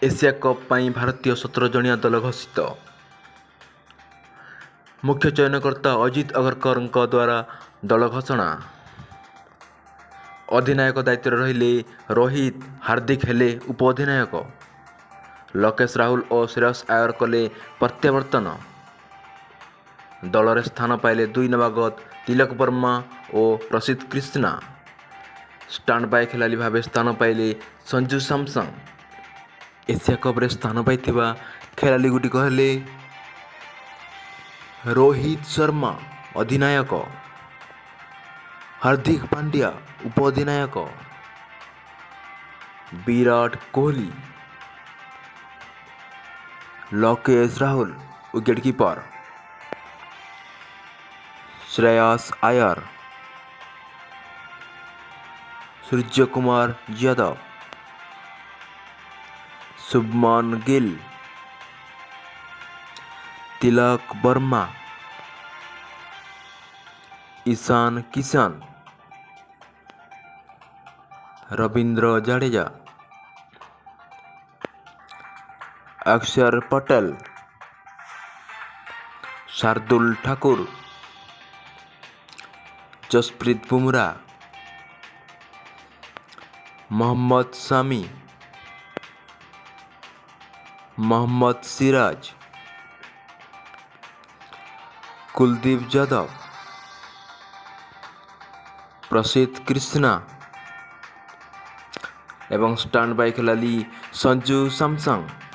Asia cup ପାଇଁ ଭାରତୀୟ 17 ଜଣିଆ ଦଳ ଘୋଷିତ। ମୁଖ୍ୟ ଚୟନକର୍ତ୍ତା ଅଜିତ ଅଗରକରଙ୍କ ଦ୍ୱାରା ଦଳ ଘୋଷଣା। ଅଧିନାୟକ ଦାୟିତ୍ୱରେ ରହିଲେ ରୋହିତ, ହାର୍ଦ୍ଦିକ ହେଲେ ଉପ-ଅଧିନାୟକ। ଲୋକେଶ ରାହୁଲ ଓ ଶ୍ରେୟସ ଆୟର କଲେ ପ୍ରତ୍ୟାବର୍ତ୍ତନ। ଦଳରେ ସ୍ଥାନ ପାଇଲେ ଦୁଇ ନବାଗତ ତିଲକ ବର୍ମା ଓ ପ୍ରସିଦ୍ଧ କ୍ରିଷ୍ଣା। ଷ୍ଟାଣ୍ଡବାଇ ଖେଳାଳି ଭାବେ ସ୍ଥାନ ପାଇଲେ ସଞ୍ଜୁ ସାମସନ୍। ଏସିଆ କପ୍ରେ ସ୍ଥାନ ପାଇଥିବା ଖେଳାଳିଗୁଡ଼ିକ ହେଲେ ରୋହିତ ଶର୍ମା ଅଧିନାୟକ, ହାର୍ଦ୍ଦିକ ପାଣ୍ଡ୍ୟା ଉପ-ଅଧିନାୟକ, ବିରାଟ କୋହଲି, ଲୋକେଶ ରାହୁଲ ୱିକେଟ୍ କିପର, ଶ୍ରେୟସ ଆୟର, ସୂର୍ଯ୍ୟକୁମାର ଯାଦବ, ଶୁଭମନ ଗିଲ୍, ତିଲକ ବର୍ମା, ईशान किशन, रवींद्र जडेजा, अक्षर पटेल, शार्दुल ठाकुर, जसप्रीत बुमराह, मोहम्मद शामी, मोहम्मद सिराज, कुलदीप यादव, प्रसिद्ध कृष्णा एवं स्टैंड बाय खेलाड़ी संजू सैमसंग।